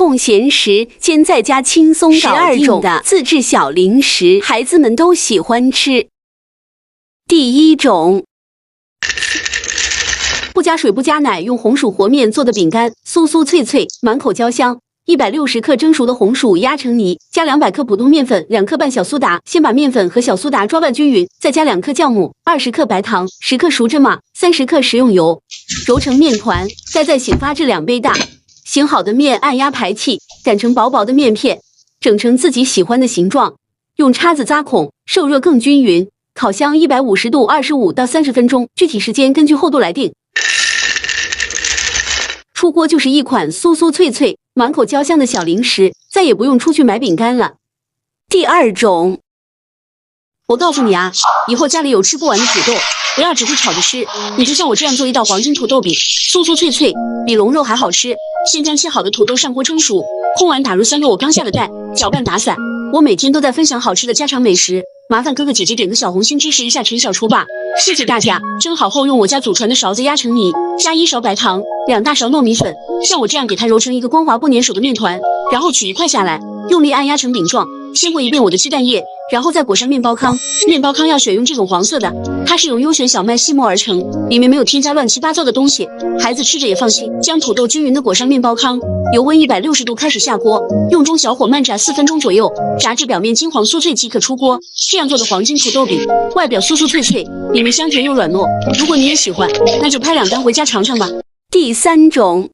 空闲时间在家轻松搞定的自制小零食，孩子们都喜欢吃。第一种，不加水不加奶，用红薯和面做的饼干，酥酥脆脆，满口焦香。160克蒸熟的红薯压成泥，加200克普通面粉，2克半小苏打。先把面粉和小苏打抓拌均匀，再加2克酵母，20克白糖，10克熟芝麻，30克食用油，揉成面团，再在醒发至2杯大。醒好的面按压排气，擀成薄薄的面片，整成自己喜欢的形状，用叉子扎孔，受热更均匀。烤箱150度25到30分钟，具体时间根据厚度来定。出锅就是一款酥酥脆脆、满口焦香的小零食，再也不用出去买饼干了。第二种，我告诉你啊，以后家里有吃不完的土豆，不要只会炒着吃，你就像我这样做一道黄金土豆饼，酥酥脆脆，比龙肉还好吃。先将切好的土豆上锅蒸熟，空碗打入3个我刚下的蛋，搅拌打散。我每天都在分享好吃的家常美食，麻烦哥哥姐姐点个小红心支持一下陈小厨吧，谢谢大家。蒸好后用我家祖传的勺子压成泥，加1勺白糖，2大勺糯米粉，像我这样给它揉成一个光滑不粘手的面团，然后取一块下来，用力按压成饼状。先过一遍我的鸡蛋液，然后再裹上面包糠。面包糠要选用这种黄色的，它是用优选小麦细磨而成，里面没有添加乱七八糟的东西，孩子吃着也放心。将土豆均匀的裹上面包糠，油温160度开始下锅，用中小火慢炸4分钟左右，炸至表面金黄酥脆即可出锅。这样做的黄金土豆饼，外表酥酥脆脆，里面香甜又软糯。如果你也喜欢，那就拍2单回家尝尝吧。第三种，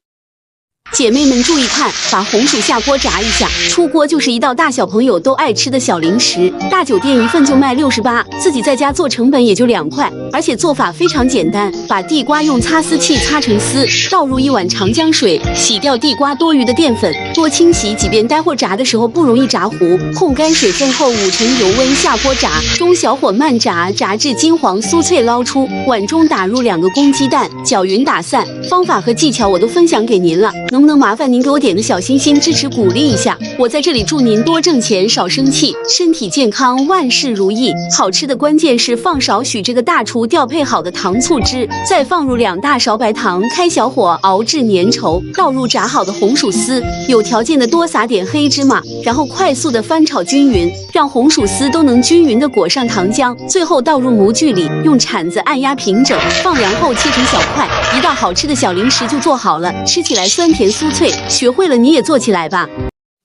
姐妹们注意看，把红薯下锅炸一下，出锅就是一道大小朋友都爱吃的小零食。大酒店一份就卖68，自己在家做成本也就2块，而且做法非常简单，把地瓜用擦丝器擦成丝，倒入1碗长江水，洗掉地瓜多余的淀粉，多清洗几遍，待会炸的时候不容易炸糊。控干水分后5成油温下锅炸，中小火慢炸，炸至金黄酥脆捞出。碗中打入2个公鸡蛋，搅匀打散。方法和技巧我都分享给您了，能不能麻烦您给我点个小心心，支持鼓励一下？我在这里祝您多挣钱少生气，身体健康，万事如意。好吃的关键是放少许这个大厨调配好的糖醋汁，再放入2大勺白糖，开小火熬至粘稠，倒入炸好的红薯丝，有条件的多撒点黑芝麻，然后快速的翻炒均匀，让红薯丝都能均匀的裹上糖浆，最后倒入模具里，用铲子按压平整，放凉后切成小块，一道好吃的小零食就做好了，吃起来酸甜酥脆，学会了你也做起来吧。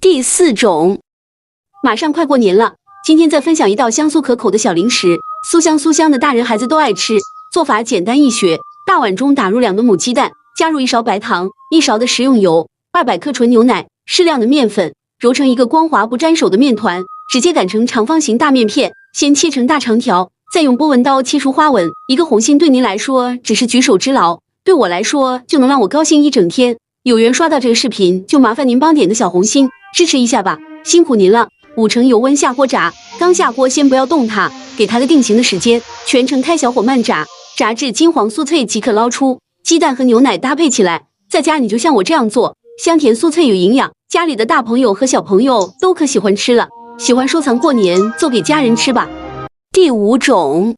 第四种，马上快过年了，今天再分享一道香酥可口的小零食，酥香酥香的，大人孩子都爱吃。做法简单易学，大碗中打入2个母鸡蛋，加入1勺白糖，1勺的食用油，200克纯牛奶，适量的面粉，揉成一个光滑不沾手的面团，直接擀成长方形大面片，先切成大长条，再用波纹刀切出花纹。一个红心对您来说只是举手之劳，对我来说就能让我高兴一整天。有缘刷到这个视频，就麻烦您帮点个小红心，支持一下吧，辛苦您了。5成油温下锅炸，刚下锅先不要动它，给它个定型的时间，全程开小火慢炸，炸至金黄酥脆即可捞出。鸡蛋和牛奶搭配起来，在家你就像我这样做，香甜酥脆有营养，家里的大朋友和小朋友都可喜欢吃了。喜欢收藏过年，做给家人吃吧。第5种，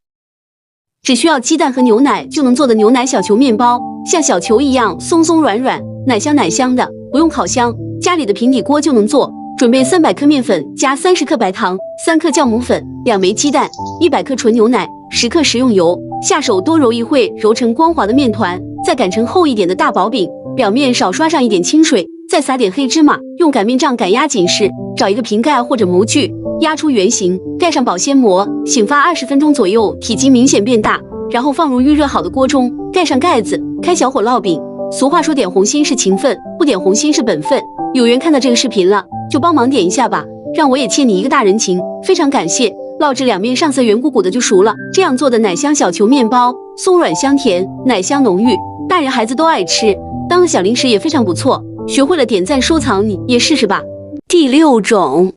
只需要鸡蛋和牛奶就能做的牛奶小球面包，像小球一样松松软软，奶香奶香的，不用烤箱，家里的平底锅就能做。准备300克面粉，加30克白糖，3克酵母粉，2枚鸡蛋，100克纯牛奶，10克食用油，下手多揉一会，揉成光滑的面团，再擀成厚一点的大薄饼，表面少刷上一点清水，再撒点黑芝麻，用擀面杖擀压紧实，找一个瓶盖或者模具压出圆形，盖上保鲜膜，醒发20分钟左右，体积明显变大，然后放入预热好的锅中，盖上盖子，开小火烙饼。俗话说点红心是情分，不点红心是本分。有缘看到这个视频了，就帮忙点一下吧，让我也欠你一个大人情，非常感谢。烙至2面上色圆鼓鼓的就熟了，这样做的奶香小球面包，松软香甜，奶香浓郁，大人孩子都爱吃，当个小零食也非常不错。学会了点赞收藏，你也试试吧。第6种，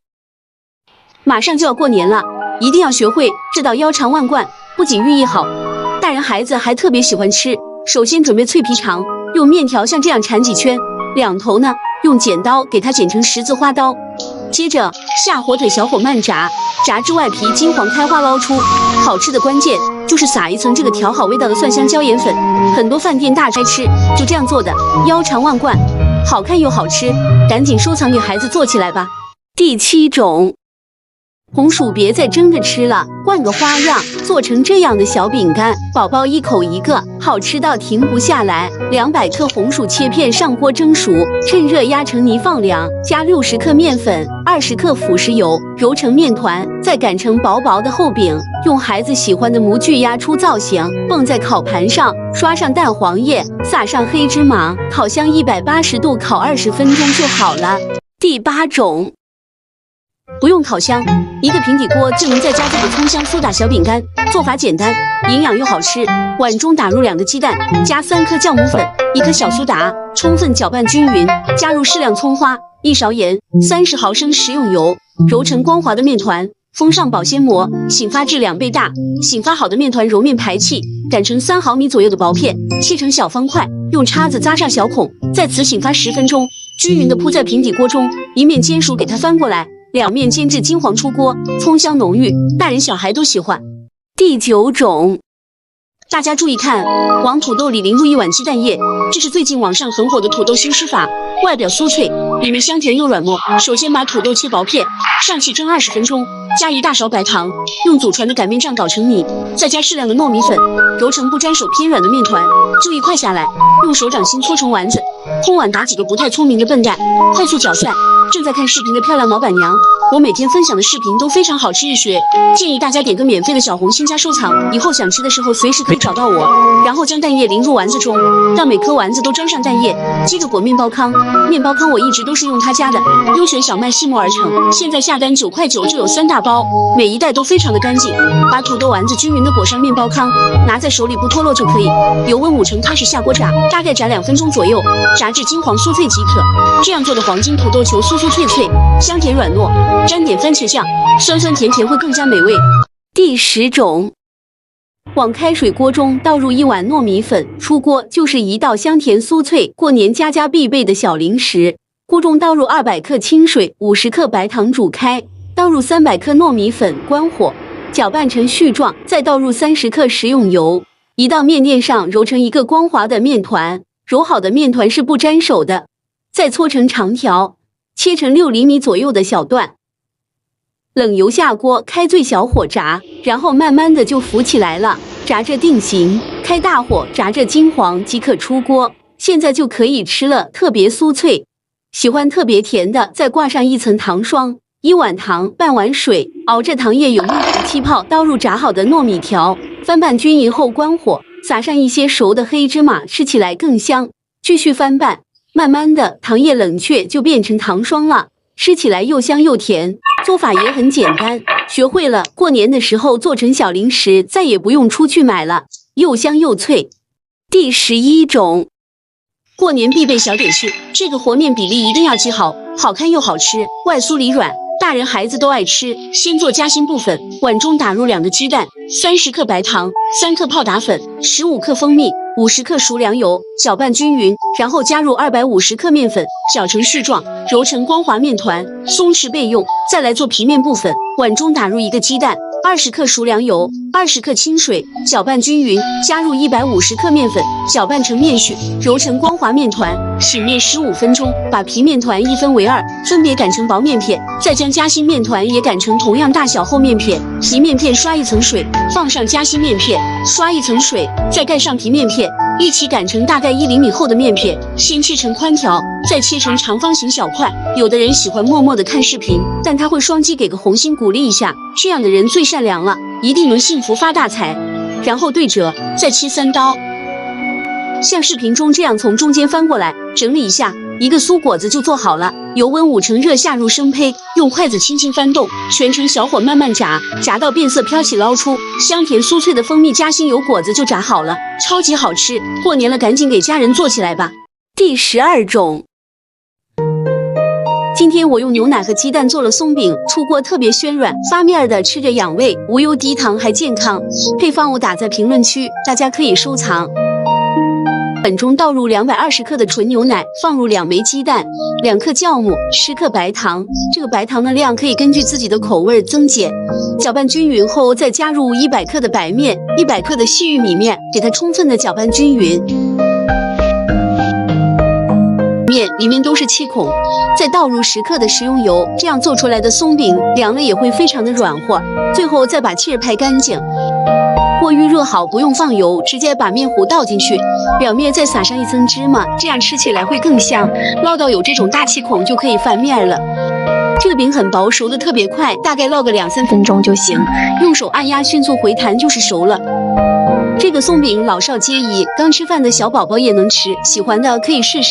马上就要过年了，一定要学会这道腰肠万贯，不仅寓意好，大人孩子还特别喜欢吃。首先准备脆皮肠，用面条像这样缠几圈，两头呢用剪刀给它剪成十字花刀，接着下火腿小火慢炸，炸至外皮金黄开花捞出。好吃的关键就是撒一层这个调好味道的蒜香椒盐粉，很多饭店大爱吃，就这样做的腰肠万贯。好看又好吃，赶紧收藏给孩子做起来吧。第7种，红薯别再蒸着吃了，换个花样，做成这样的小饼干，宝宝一口一个，好吃到停不下来。200克红薯切片上锅蒸熟，趁热压成泥放凉，加60克面粉，20克辅食油，揉成面团，再擀成薄薄的厚饼，用孩子喜欢的模具压出造型，蹦在烤盘上，刷上蛋黄液，撒上黑芝麻，烤箱180度烤20分钟就好了。第8种，不用烤箱，一个平底锅就能在家做个葱香苏打小饼干，做法简单，营养又好吃。碗中打入2个鸡蛋，加3颗酵母粉，1颗小苏打，充分搅拌均匀，加入适量葱花，1勺盐，30毫升食用油，揉成光滑的面团，封上保鲜膜，醒发至2倍大。醒发好的面团揉面排气，擀成3毫米左右的薄片，切成小方块，用叉子扎上小孔，在此醒发10分钟，均匀地铺在平底锅中，一面煎熟给它翻过来，2面煎至金黄出锅，葱香浓郁，大人小孩都喜欢。第9种，大家注意看，往土豆里淋入1碗鸡蛋液，这是最近网上很火的土豆新吃法，外表酥脆，里面香甜又软糯。首先把土豆切薄片，上气蒸20分钟，加1大勺白糖，用祖传的擀面杖捣成泥，再加适量的糯米粉，揉成不沾手偏软的面团，就一块下来，用手掌心搓成丸子，空碗打几个不太聪明的笨蛋，快速搅拌。正在看视频的漂亮老板娘，我每天分享的视频都非常好吃易学，建议大家点个免费的小红心加收藏，以后想吃的时候随时可以找到我。然后将蛋液淋入丸子中，让每颗丸子都沾上蛋液，接着裹面包糠。面包糠我一直都是用他家的，优选小麦细磨而成，现在下单9块9就有3大包，每一袋都非常的干净。把土豆丸子均匀的裹上面包糠，拿在手里不脱落就可以。油温5成开始下锅炸，大概炸2分钟左右，炸至金黄酥脆即可。这样做的黄金土豆球酥酥脆脆，香甜软糯，沾点番茄酱，酸酸甜甜会更加美味。第10种，往开水锅中倒入1碗糯米粉，出锅就是一道香甜酥脆、过年家家必备的小零食。锅中倒入200克清水，50克白糖煮开，倒入300克糯米粉，关火，搅拌成絮状，再倒入30克食用油，移到面垫上揉成一个光滑的面团。揉好的面团是不沾手的，再搓成长条，切成6厘米左右的小段。冷油下锅，开最小火炸，然后慢慢的就浮起来了，炸至定型，开大火炸至金黄即可出锅。现在就可以吃了，特别酥脆。喜欢特别甜的，再挂上1层糖霜，1碗糖，半碗水，熬着糖液有密糊气泡，倒入炸好的糯米条，翻拌均匀后关火，撒上一些熟的黑芝麻，吃起来更香。继续翻拌，慢慢的糖液冷却就变成糖霜了，吃起来又香又甜。做法也很简单，学会了，过年的时候做成小零食，再也不用出去买了，又香又脆。第11种，过年必备小点心，这个和面比例一定要记好，好看又好吃，外酥里软，大人孩子都爱吃。先做夹心部分，碗中打入2个鸡蛋，30克白糖，3克泡打粉，15克蜂蜜，50克熟粮油，搅拌均匀，然后加入250克面粉，搅成絮状，揉成光滑面团，松弛备用。再来做皮面部分，碗中打入1个鸡蛋，20克熟粮油，20克清水，搅拌均匀，加入150克面粉，搅拌成面絮，揉成光滑面团，醒面15分钟。把皮面团1分为2，分别擀成薄面片，再将夹心面团也擀成同样大小厚面片。皮面片刷1层水，放上夹心面片，刷1层水，再盖上皮面片，一起擀成大概1厘米厚的面片。先切成宽条，再切成长方形小块。有的人喜欢默默的看视频，但他会双击给个红心鼓励一下，这样的人最善良了，一定能幸福发大财。然后对折，再切3刀，像视频中这样从中间翻过来，整理一下，一个酥果子就做好了。油温5成热下入生胚，用筷子轻轻翻动，全程小火慢慢炸，炸到变色飘起捞出，香甜酥脆的蜂蜜夹心油果子就炸好了，超级好吃。过年了，赶紧给家人做起来吧。第12种，今天我用牛奶和鸡蛋做了松饼，出锅特别暄软，发面的，吃着养胃，无油低糖还健康。配方我打在评论区，大家可以收藏。本中倒入220克的纯牛奶，放入2枚鸡蛋，2克酵母，10克白糖。这个白糖的量可以根据自己的口味增减。搅拌均匀后，再加入100克的白面，100克的细玉米面，给它充分的搅拌均匀。面里面都是气孔，再倒入10克的食用油，这样做出来的松饼凉了也会非常的软和。最后再把气儿拍干净。锅预热好，不用放油，直接把面糊倒进去，表面再撒上一层芝麻，这样吃起来会更香。烙到有这种大气孔就可以翻面了。这个饼很薄，熟的特别快，大概烙个2-3分钟就行，用手按压，迅速回弹就是熟了。这个松饼老少皆宜，刚吃饭的小宝宝也能吃，喜欢的可以试试。